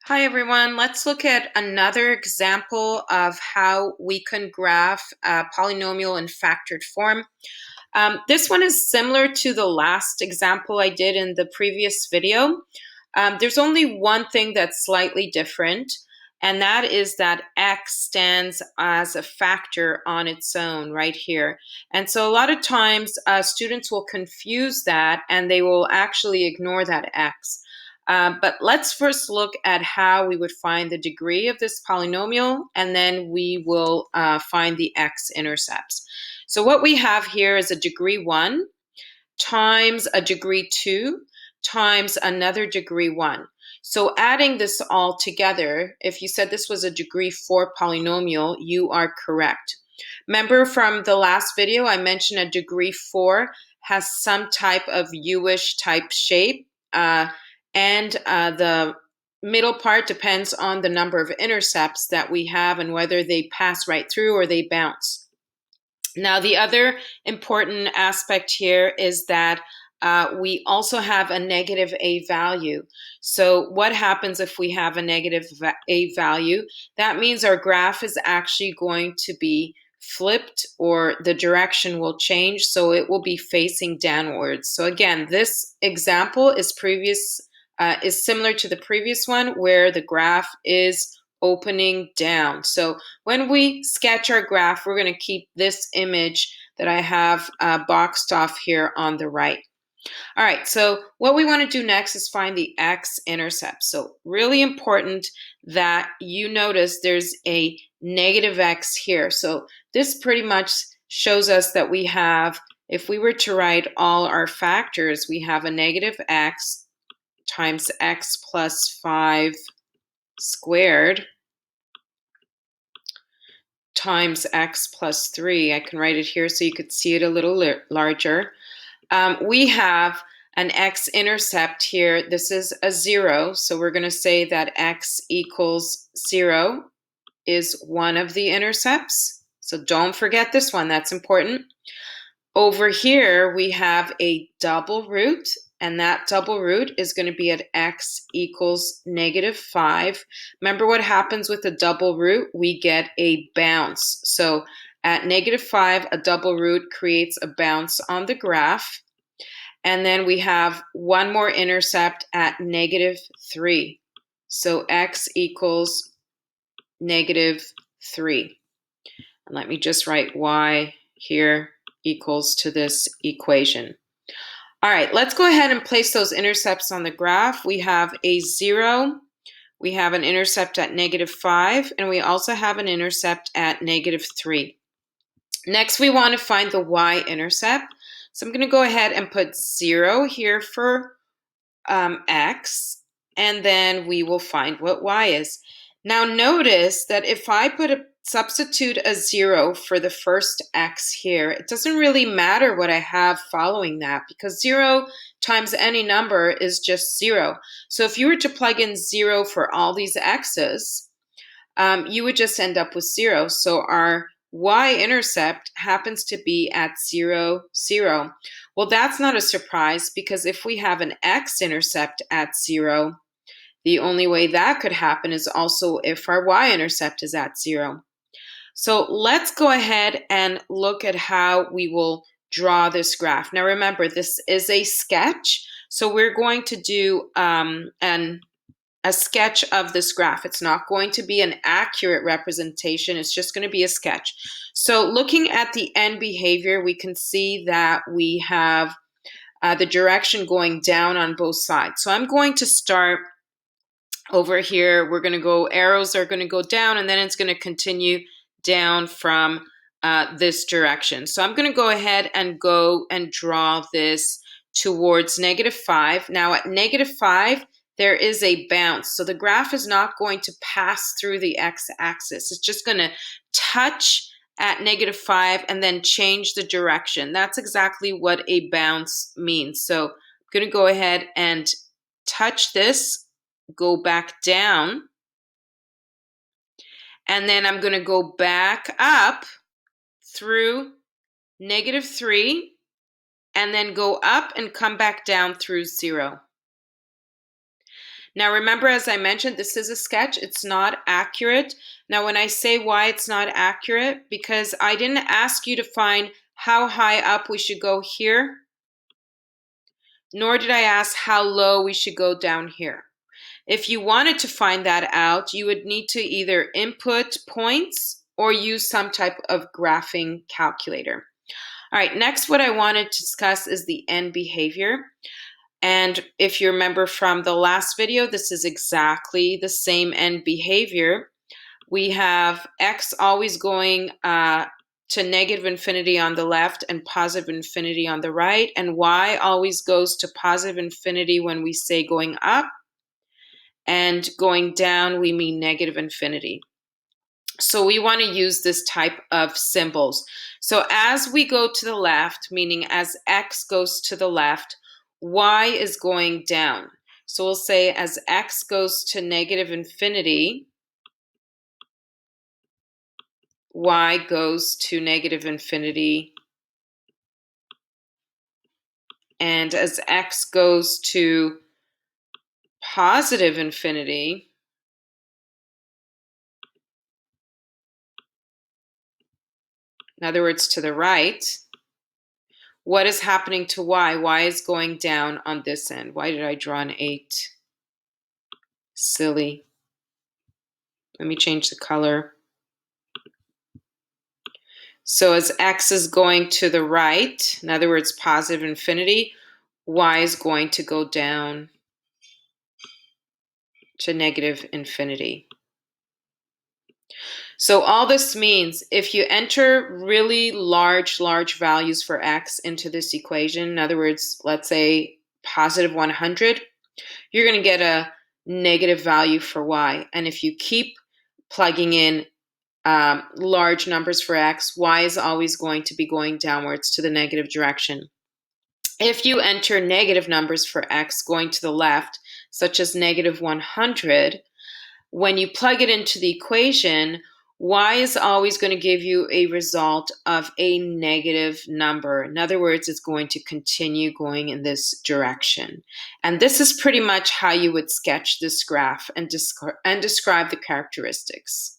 Hi everyone, let's look at another example of how we can graph a polynomial in factored form. This one is similar to the last example I did in the previous video. There's only one thing that's slightly different, and that is that x stands as a factor on its own right here. And so a lot of times students will confuse that and they will actually ignore that x. But let's first look at how we would find the degree of this polynomial, and then we will find the x-intercepts. So what we have here is a degree 1 times a degree 2 times another degree 1. So adding this all together, if you said this was a degree 4 polynomial, you are correct. Remember from the last video, I mentioned a degree 4 has some type of U-ish type shape. And the middle part depends on the number of intercepts that we have and whether they pass right through or they bounce. Now, the other important aspect here is that we also have a negative a value. So what happens if we have a negative a value? That means our graph is actually going to be flipped, or the direction will change, so it will be facing downwards. So again, this example is similar to the previous one where the graph is opening down. So when we sketch our graph, we're going to keep this image that I have boxed off here on the right. All right, so what we want to do next is find the x-intercept. So really important that you notice there's a negative x here. So this pretty much shows us that we have, if we were to write all our factors, we have a negative x times x plus 5 squared times x plus 3. I can write it here so you could see it a little larger. We have an x-intercept here. This is a 0, so we're going to say that x equals 0 is one of the intercepts. So don't forget this one, that's important. Over here, we have a double root, and that double root is going to be at x equals negative 5. Remember what happens with a double root? We get a bounce. So at negative 5, a double root creates a bounce on the graph. And then we have one more intercept at negative 3. So x equals negative 3. And let me just write y here equals to this equation. All right, let's go ahead and place those intercepts on the graph. We have a 0, we have an intercept at negative 5, and we also have an intercept at negative 3. Next, we want to find the y-intercept. So I'm going to go ahead and put 0 here for x, and then we will find what y is. Now notice that if I substitute a 0 for the first x here, it doesn't really matter what I have following that, because 0 times any number is just 0. So if you were to plug in 0 for all these x's, you would just end up with 0. So our y-intercept happens to be at 0, 0. Well, that's not a surprise, because if we have an x-intercept at 0, the only way that could happen is also if our y-intercept is at 0. So let's go ahead and look at how we will draw this graph. Now remember, this is a sketch, so we're going to do a sketch of this graph. It's not going to be an accurate representation, it's just going to be a sketch. So looking at the end behavior, we can see that we have the direction going down on both sides. So I'm going to start over here. We're going to go, arrows are going to go down, and then it's going to continue down from this direction. So I'm going to go ahead and go and draw this towards negative 5. Now at negative 5, there is a bounce. So the graph is not going to pass through the x-axis. It's just going to touch at negative 5 and then change the direction. That's exactly what a bounce means. So I'm going to go ahead and touch this, go back down, and then I'm going to go back up through negative 3, and then go up and come back down through 0. Now remember, as I mentioned, this is a sketch. It's not accurate. Now when I say why it's not accurate, because I didn't ask you to find how high up we should go here, nor did I ask how low we should go down here. If you wanted to find that out, you would need to either input points or use some type of graphing calculator. All right, next what I wanted to discuss is the end behavior. And if you remember from the last video, this is exactly the same end behavior. We have x always going to negative infinity on the left and positive infinity on the right, and y always goes to positive infinity when we say going up, and going down we mean negative infinity. So we want to use this type of symbols. So as we go to the left, meaning as x goes to the left, y is going down. So we'll say as x goes to negative infinity, y goes to negative infinity. And as x goes to positive infinity, in other words, to the right, what is happening to y? Y is going down on this end. Why did I draw an 8? Silly. Let me change the color. So as x is going to the right, in other words, positive infinity, y is going to go down to negative infinity. So all this means if you enter really large values for x into this equation, in other words, let's say positive 100, you're going to get a negative value for y. And if you keep plugging in large numbers for x, y is always going to be going downwards to the negative direction. If you enter negative numbers for x going to the left, such as negative 100, when you plug it into the equation, y is always going to give you a result of a negative number. In other words, it's going to continue going in this direction. And this is pretty much how you would sketch this graph and describe the characteristics.